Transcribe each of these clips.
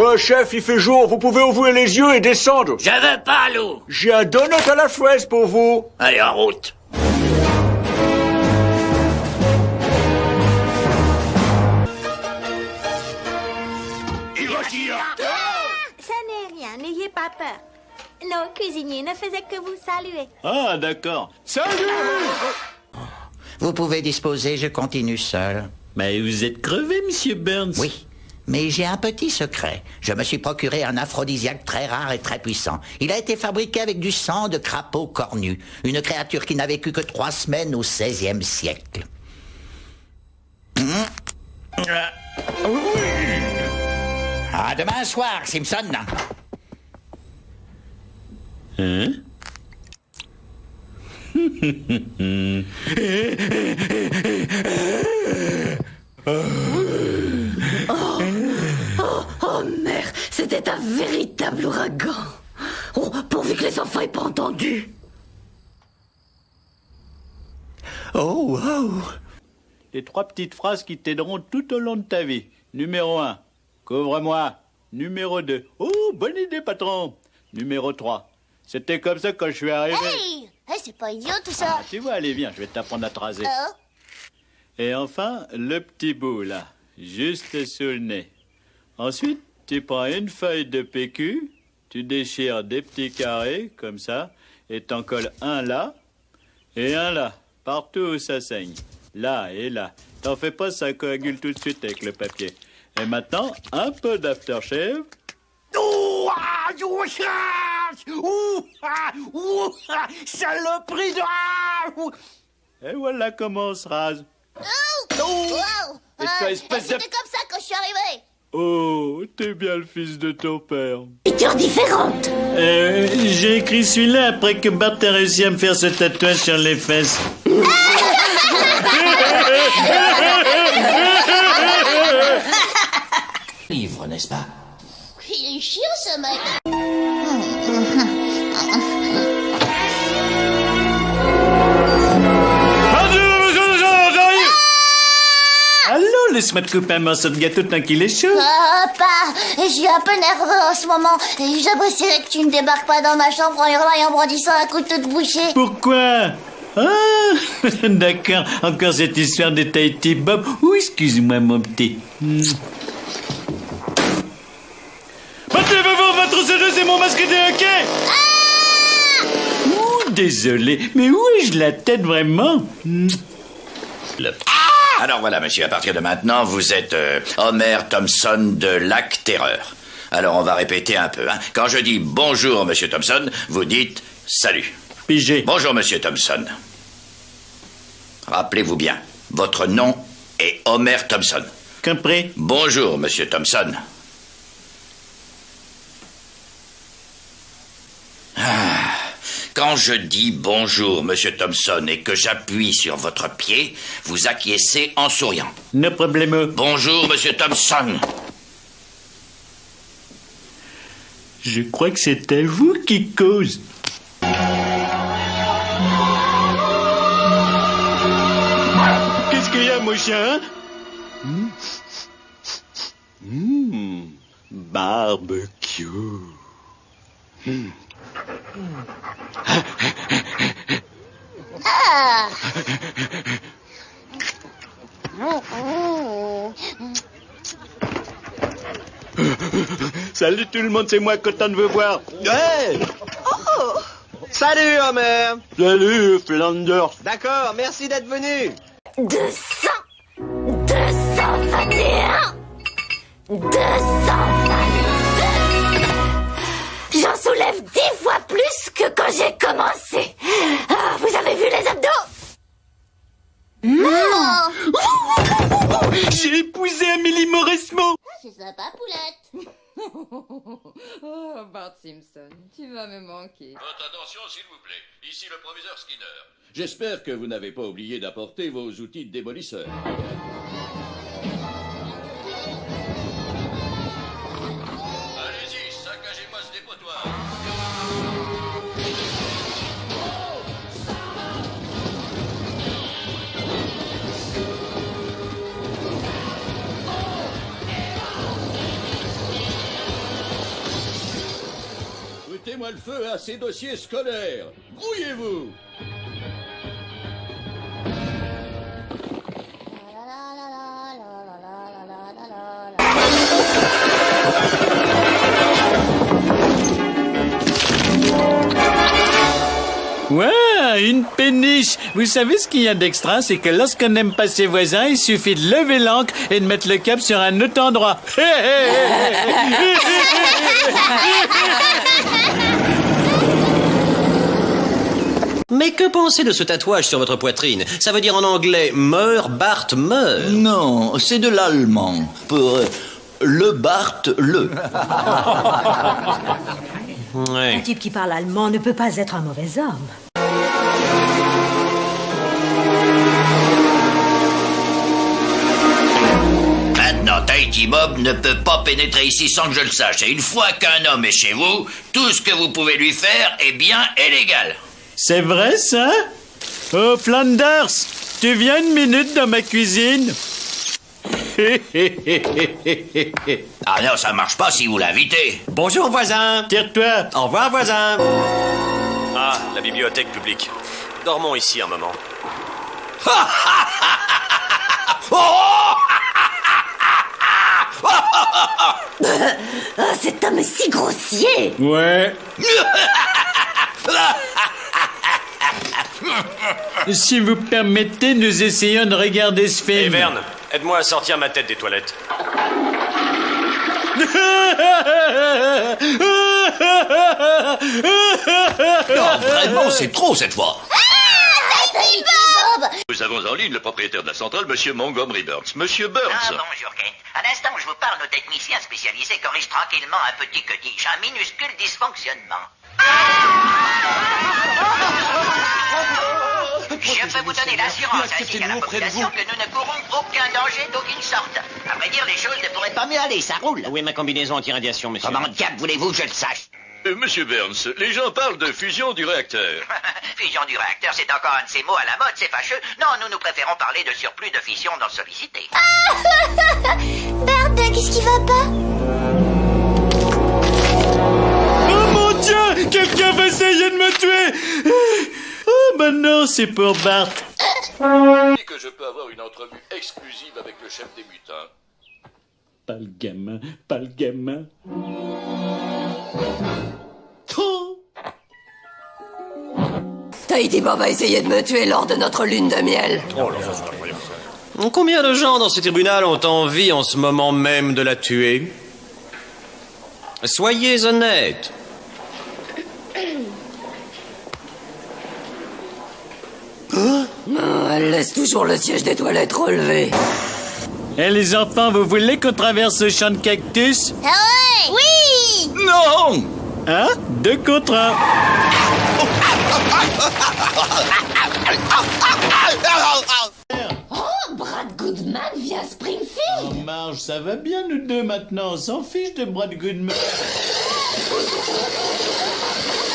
Oh, chef, il fait jour, vous pouvez ouvrir les yeux et descendre. Je veux pas, Lou. J'ai un donut à la fraise pour vous. Allez, en route. Ça n'est rien, n'ayez pas peur. Nos cuisiniers ne faisaient que vous saluer. Ah, d'accord. Salut! Vous pouvez disposer, je continue seul. Mais vous êtes crevé, monsieur Burns. Oui, mais j'ai un petit secret. Je me suis procuré un aphrodisiaque très rare et très puissant. Il a été fabriqué avec du sang de crapaud cornu, une créature qui n'a vécu que 3 semaines au XVIe siècle. À demain soir, Simpson. Hein? Oh merde, c'était un véritable ouragan. Oh, pourvu que les enfants aient pas entendu. Oh, oh. Les 3 petites phrases qui t'aideront tout au long de ta vie. Numéro 1, couvre-moi. Numéro 2, oh, bonne idée, patron. Numéro 3, c'était comme ça quand je suis arrivé. Hey, c'est pas idiot tout ça. Tu vois, allez, viens, je vais t'apprendre à te raser. Et enfin, le petit bout, là, juste sous le nez. Ensuite, tu prends une feuille de PQ, tu déchires des petits carrés, comme ça, et t'en colles un là, et un là, partout où ça saigne. Là et là. T'en fais pas, ça coagule tout de suite avec le papier. Et maintenant, un peu d'aftershave. Saloperie de... Et voilà comment on se rase. Et toi, espèce de... C'était comme ça quand je suis arrivé. Oh, t'es bien le fils de ton père. Écriture différente. J'ai écrit celui-là après que Bart a réussi à me faire ce tatouage sur les fesses. Livre, n'est-ce pas? Il est chiant ce mec. Allô, laisse-moi te couper un morceau de gâteau tant qu'il est chaud. Papa, je suis un peu nerveux en ce moment. J'apprécierais que tu ne débarques pas dans ma chambre en hurlant et en brandissant un couteau de boucher. Pourquoi? Ah, d'accord. Encore cette histoire de Tahiti Bob. Ouh, excuse-moi, mon petit. Battez, on va trousser, c'est mon masque de hockey. Ouh, désolé, mais où ai-je la tête vraiment? Alors voilà, monsieur, à partir de maintenant, vous êtes Homer Thompson de Lac Terreur. Alors on va répéter un peu, hein. Quand je dis bonjour, monsieur Thompson, vous dites salut. Pigé. Bonjour, monsieur Thompson. Rappelez-vous bien, votre nom est Homer Thompson. Compris? Bonjour, monsieur Thompson. Quand je dis bonjour, monsieur Thompson, et que j'appuie sur votre pied, vous acquiescez en souriant. No problème. Bonjour, monsieur Thompson. Je crois que c'est à vous qui cause. Qu'est-ce qu'il y a, mon chien? Barbecue. Salut tout le monde, c'est moi, content de vous voir. Hey! Oh! Salut, Homer! Salut, Flanders. D'accord, merci d'être venu. 200, 221, 222. J'en soulève 10 fois plus que quand j'ai commencé. Ah, vous avez vu les abdos? Non. J'ai épousé Amélie Mauresmo. C'est sympa, poulette. Oh, Bart Simpson, tu vas me manquer. Votre attention, s'il vous plaît. Ici le proviseur Skinner. J'espère que vous n'avez pas oublié d'apporter vos outils de démolisseur. Allez-y, saccagez-moi ce dépotoir. Mettez-moi le feu à ces dossiers scolaires. Grouillez-vous. Ouais, une péniche. Vous savez ce qu'il y a d'extra, c'est que lorsqu'on n'aime pas ses voisins, il suffit de lever l'ancre et de mettre le cap sur un autre endroit. Mais que pensez de ce tatouage sur votre poitrine? Ça veut dire en anglais « Meurs, Bart, meurt ». Non, c'est de l'allemand. Pour le Bart, le. Ouais. Un type qui parle allemand ne peut pas être un mauvais homme. Maintenant, Tahiti Bob ne peut pas pénétrer ici sans que je le sache. Et une fois qu'un homme est chez vous, tout ce que vous pouvez lui faire est bien illégal. C'est vrai, ça? Oh, Flanders, tu viens une minute dans ma cuisine? Ah non, ça marche pas si vous l'invitez. Bonjour, voisin. Tire-toi. Au revoir, voisin. Ah, la bibliothèque publique. Dormons ici un moment. Oh, cet homme est si grossier. Ouais. Si vous permettez, nous essayons de regarder ce film. Hey, Verne, aide-moi à sortir ma tête des toilettes. Non, vraiment, c'est trop cette fois. Nous avons en ligne le propriétaire de la centrale, Monsieur Montgomery Burns. Monsieur Burns. Ah, bonjour, Kate. À l'instant où je vous parle, nos techniciens spécialisés corrigent tranquillement un petit que dis-je, un minuscule dysfonctionnement. Je peux vous donner l'assurance ainsi qu'à la population que nous ne courons aucun danger d'aucune sorte. À vrai dire, les choses ne pourraient pas mieux aller, ça roule. Où est ma combinaison anti-radiation, monsieur? Comment diable voulez-vous que je le sache? Monsieur Burns, les gens parlent de fusion du réacteur. Fusion du réacteur, c'est encore un de ces mots à la mode, c'est fâcheux. Non, nous préférons parler de surplus de fission non sollicité. Bart, qu'est-ce qui va pas? Oh mon Dieu! Quelqu'un va essayer de me tuer! Oh, ben non, c'est pour Bart. Et que je peux avoir une entrevue exclusive avec le chef des mutins. Pas le gamin, pas le gamin. Tahiti Bob a essayé de me tuer lors de notre lune de miel. Oh là, ça c'est incroyable. Combien de gens dans ce tribunal ont envie en ce moment même de la tuer? Soyez honnêtes. Elle laisse toujours le siège des toilettes relevé. Eh les enfants, vous voulez qu'on traverse ce champ de cactus? Ah ouais? Oui! Non! Hein? 2 contre 1. Oh, Brad Goodman vient à Springfield. Oh Marge, ça va bien nous deux maintenant, on s'en fiche de Brad Goodman.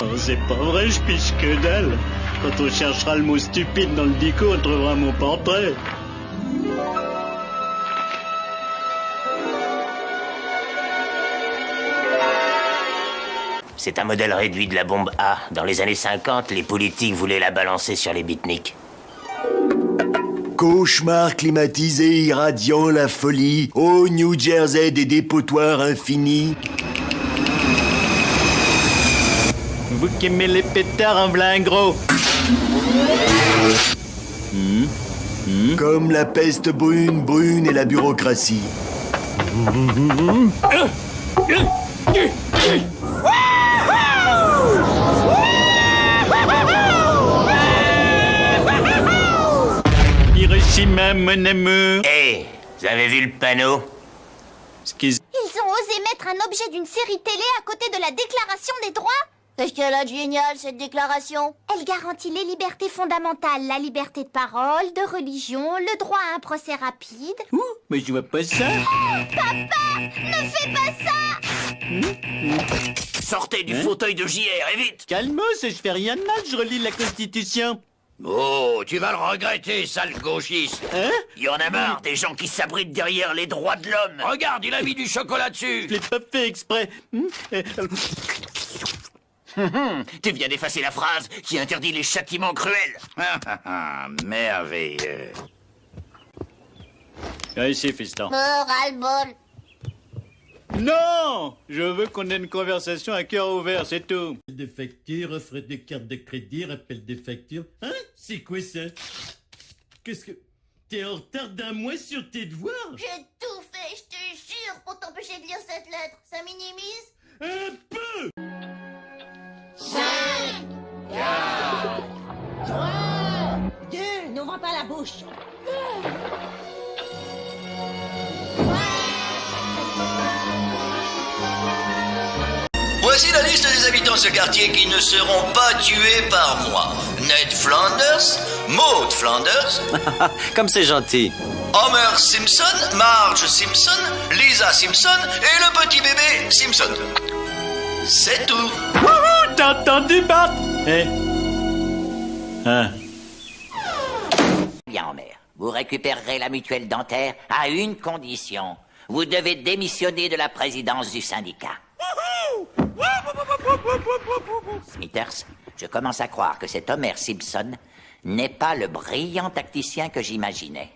Oh, c'est pas vrai, je piche que dalle. Quand on cherchera le mot stupide dans le dico, on trouvera mon portrait. C'est un modèle réduit de la bombe A. Dans les années 50, les politiques voulaient la balancer sur les beatniks. Cauchemar climatisé, irradiant la folie. Au New Jersey des dépotoirs infinis. Vous qui aimez les pétards, en v'là un gros. Comme la peste brune, brune et la bureaucratie. Hiroshima, mon amour. Hé, vous avez vu le panneau? Excuse. Ils ont osé mettre un objet d'une série télé à côté de la Déclaration des droits? Qu'est-ce qu'elle a de génial, cette déclaration? Elle garantit les libertés fondamentales, la liberté de parole, de religion, le droit à un procès rapide. Ouh, mais je vois pas ça. Papa, ne fais pas ça! Sortez du fauteuil de JR, et vite! Calmos, je fais rien de mal, je relis la Constitution. Oh, tu vas le regretter, sale gauchiste. Hein? Il y en a marre des gens qui s'abritent derrière les droits de l'homme. Regarde, il a mis du chocolat dessus. Je l'ai pas fait exprès. Tu viens d'effacer la phrase qui interdit les châtiments cruels. Merveilleux. Viens ici, fiston. Ras-le-bol. Non! Je veux qu'on ait une conversation à cœur ouvert, c'est tout. Des factures, frais de carte de crédit, rappel des factures. Hein? C'est quoi ça? Qu'est-ce que... T'es en retard d'un mois sur tes devoirs? J'ai tout fait, je te jure, pour t'empêcher de lire cette lettre. Ça minimise? Un peu! 5, 4, 3, 2, n'ouvre pas la bouche. Voici la liste des habitants de ce quartier qui ne seront pas tués par moi. Ned Flanders, Maud Flanders, Comme c'est gentil. Homer Simpson, Marge Simpson, Lisa Simpson et le petit bébé Simpson. C'est tout. Wouhou! T'as entendu, Bart? Hein? Bien, Homer. Vous récupérerez la mutuelle dentaire à une condition. Vous devez démissionner de la présidence du syndicat. Smithers, je commence à croire que cet Homer Simpson n'est pas le brillant tacticien que j'imaginais.